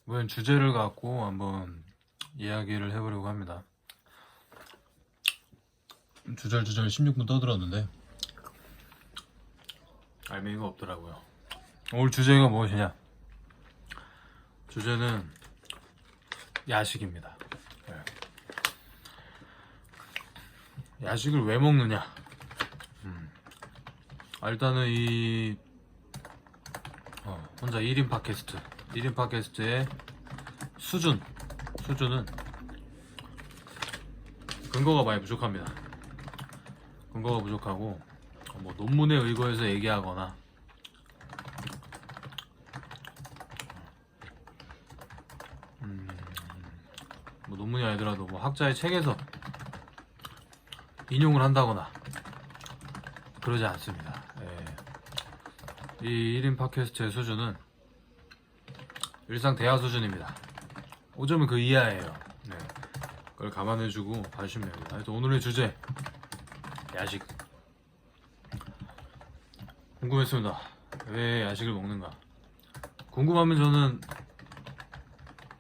이번 주제를 갖고 한번 이야기를 해보려고 합니다. 주절주절 16분 떠들었는데 알맹이가 없더라고요. 오늘 주제가 무엇이냐? 주제는 야식입니다. 야식을 왜 먹느냐? 일단은 이 혼자 1인 팟캐스트의 수준은 근거가 많이 부족합니다. 근거가 부족하고 뭐 논문에 의거해서 얘기하거나 뭐 논문이 아니더라도 뭐 학자의 책에서 인용을 한다거나 그러지 않습니다. 이 1인 팟캐스트의 수준은 일상 대화 수준입니다. 5점은 그 이하예요. 그걸 감안해주고 봐주시면 됩니다. 하여튼 오늘의 주제 야식. 궁금했습니다. 왜 야식을 먹는가? 궁금하면 저는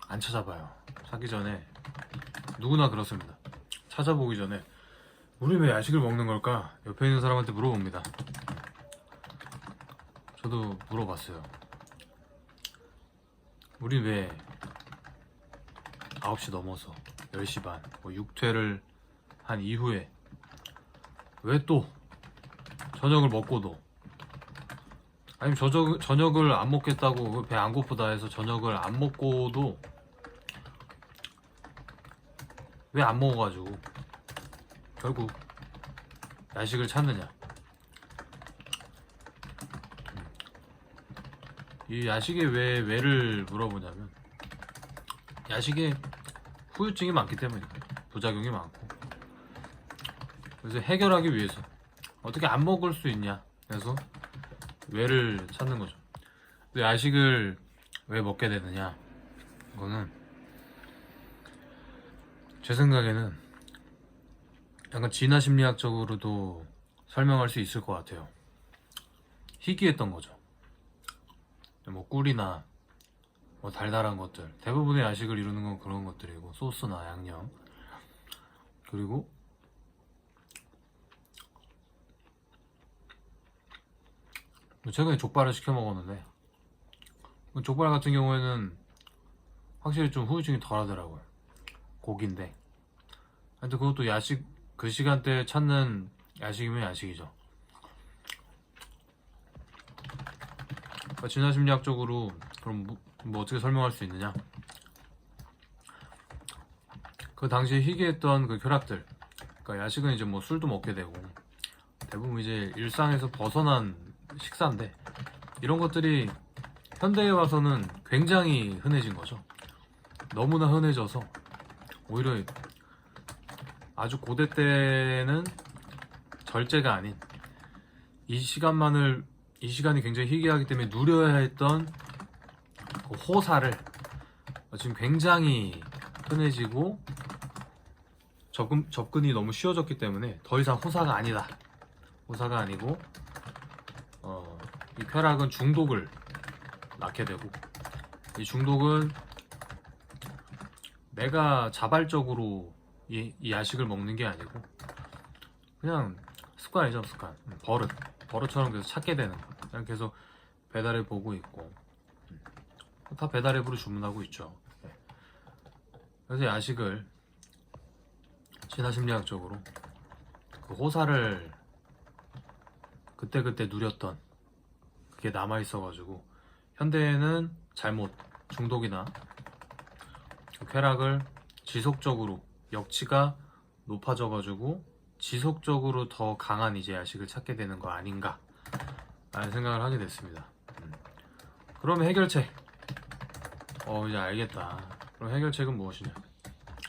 안 찾아봐요. 사기 전에 누구나 그렇습니다. 찾아보기 전에 우리 왜 야식을 먹는 걸까? 옆에 있는 사람한테 물어봅니다. 저도 물어봤어요. 우린 왜 9시 넘어서 10시 반 뭐 6퇴를 한 이후에 왜 또 저녁을 먹고도, 아니면 저녁을 안 먹겠다고 배 안 고프다 해서 저녁을 안 먹고도 왜 안 먹어가지고 결국 야식을 찾느냐? 이 야식의 왜를 물어보냐면 야식에 후유증이 많기 때문입니다. 부작용이 많고. 그래서 해결하기 위해서 어떻게 안 먹을 수 있냐 해서 왜를 찾는 거죠. 근데 야식을 왜 먹게 되느냐, 이거는 제 생각에는 약간 진화심리학적으로도 설명할 수 있을 것 같아요. 희귀했던 거죠. 뭐 꿀이나 뭐 달달한 것들, 대부분의 야식을 이루는 건 그런 것들이고, 소스나 양념, 그리고 최근에 족발을 시켜 먹었는데 족발 같은 경우에는 확실히 좀 후유증이 덜 하더라고요. 고기인데 하여튼 그것도 야식, 그 시간대에 찾는 야식이면 야식이죠. 그러니까 진화심리학적으로 그럼 뭐 어떻게 설명할 수 있느냐? 그 당시에 희귀했던 그 쾌락들, 그러니까 야식은 이제 뭐 술도 먹게 되고 대부분 이제 일상에서 벗어난 식사인데, 이런 것들이 현대에 와서는 굉장히 흔해진 거죠. 너무나 흔해져서 오히려 아주 고대 때는 절제가 아닌 이 시간이 굉장히 희귀하기 때문에 누려야 했던 그 호사를 지금 굉장히 흔해지고 접근이 너무 쉬워졌기 때문에 더 이상 호사가 아니다. 호사가 아니고 이 쾌락은 중독을 낳게 되고, 이 중독은 내가 자발적으로 이 야식을 먹는 게 아니고 그냥 습관이죠. 습관, 버릇처럼 계속 찾게 되는 거. 그냥 계속 배달해 보고 있고, 다 배달앱으로 주문하고 있죠. 그래서 야식을 진화심리학적으로 그 호사를 그때 누렸던 그게 남아있어가지고, 현대에는 잘못 중독이나 그 쾌락을 지속적으로, 역치가 높아져가지고 지속적으로 더 강한 이제 야식을 찾게 되는 거 아닌가 라는 생각을 하게 됐습니다. 그러면 해결책, 이제 알겠다. 그럼 해결책은 무엇이냐?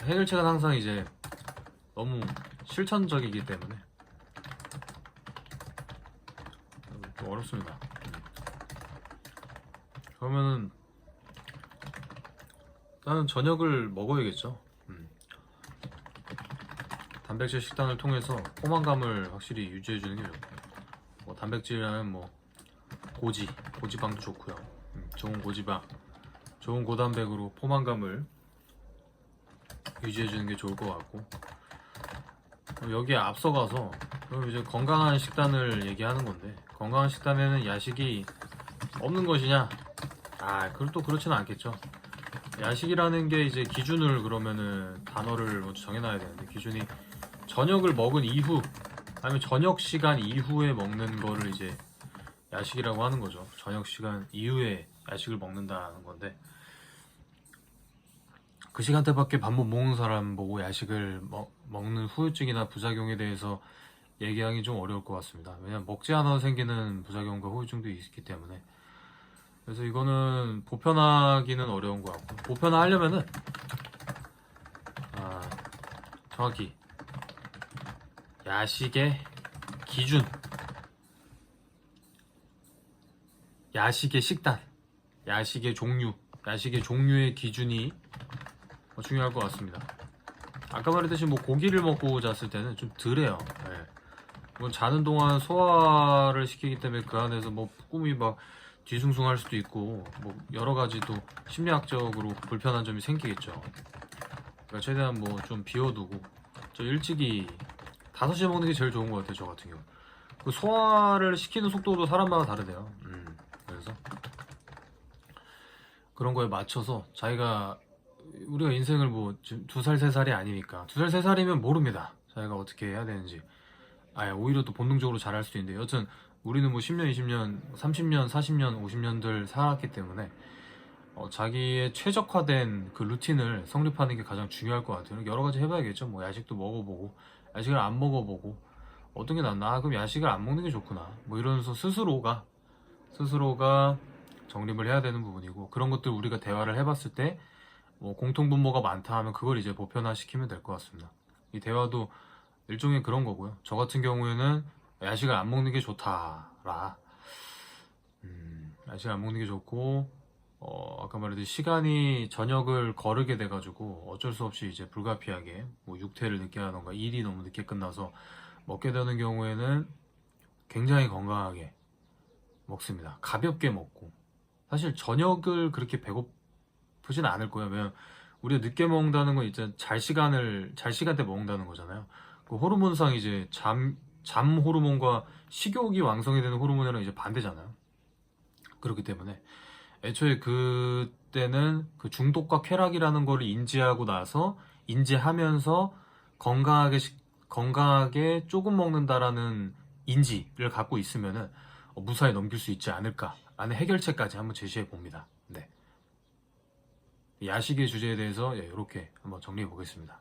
해결책은 항상 이제 너무 실천적이기 때문에 좀 어렵습니다. 그러면은 나는 저녁을 먹어야겠죠. 단백질 식단을 통해서 포만감을 확실히 유지해주는 게 좋고, 뭐 단백질이라면 뭐 고지빵도 좋고요. 좋은 고지빵, 좋은 고단백으로 포만감을 유지해주는 게 좋을 것 같고, 여기에 앞서가서 그럼 이제 건강한 식단을 얘기하는 건데, 건강한 식단에는 야식이 없는 것이냐? 그걸 또 그렇지는 않겠죠. 야식이라는 게 이제 기준을 그러면은 단어를 먼저 정해놔야 되는데, 기준이 저녁을 먹은 이후 아니면 저녁 시간 이후에 먹는 거를 이제 야식이라고 하는 거죠. 저녁 시간 이후에 야식을 먹는다는 건데, 그 시간대밖에 밥 못 먹는 사람 보고 야식을 먹는 후유증이나 부작용에 대해서 얘기하기 좀 어려울 것 같습니다. 왜냐면 먹지 않아도 생기는 부작용과 후유증도 있기 때문에. 그래서 이거는 보편화하기는 어려운 것 같고, 보편화하려면은 정확히 야식의 기준, 야식의 식단, 야식의 종류, 야식의 종류의 기준이 중요할 것 같습니다. 아까 말했듯이 뭐 고기를 먹고 잤을 때는 좀 덜해요. 이건 자는 동안 소화를 시키기 때문에 그 안에서 뭐 꿈이 막 뒤숭숭할 수도 있고, 뭐 여러 가지 또 심리학적으로 불편한 점이 생기겠죠. 그러니까 최대한 뭐 좀 비워두고, 저 일찍이 5시에 먹는 게 제일 좋은 것 같아요. 저 같은 경우 그 소화를 시키는 속도도 사람마다 다르대요. 그래서 그런 거에 맞춰서 자기가, 우리가 인생을 뭐 지금 2살 3살이 아니니까, 2살 3살이면 모릅니다. 자기가 어떻게 해야 되는지. 오히려 또 본능적으로 잘할 수도 있는데, 여튼 우리는 뭐 10년, 20년, 30년, 40년, 50년들 살았기 때문에 자기의 최적화된 그 루틴을 성립하는 게 가장 중요할 것 같아요. 여러 가지 해봐야겠죠. 뭐 야식도 먹어보고, 야식을 안 먹어보고, 어떤 게 낫나? 그럼 야식을 안 먹는 게 좋구나. 뭐 이러면서 스스로가 정립을 해야 되는 부분이고, 그런 것들 우리가 대화를 해봤을 때 뭐 공통분모가 많다 하면 그걸 이제 보편화시키면 될 것 같습니다. 이 대화도 일종의 그런 거고요. 저 같은 경우에는 야식을 안 먹는 게 좋다라. 야식을 안 먹는 게 좋고, 아까 말했듯이 시간이 저녁을 거르게 돼가지고 어쩔 수 없이 이제 불가피하게 뭐 육퇴를 늦게 하던가 일이 너무 늦게 끝나서 먹게 되는 경우에는 굉장히 건강하게 먹습니다. 가볍게 먹고. 사실 저녁을 그렇게 배고프진 않을 거예요. 왜냐면 우리가 늦게 먹는다는 건 이제 잘 시간대 먹는다는 거잖아요. 그 호르몬상 이제 잠 호르몬과 식욕이 왕성이 되는 호르몬이랑 이제 반대잖아요. 그렇기 때문에 애초에 그때는 그 중독과 쾌락이라는 걸 인지하면서 건강하게 조금 먹는다라는 인지를 갖고 있으면은 무사히 넘길 수 있지 않을까라는 해결책까지 한번 제시해 봅니다. 네. 야식의 주제에 대해서 이렇게 한번 정리해 보겠습니다.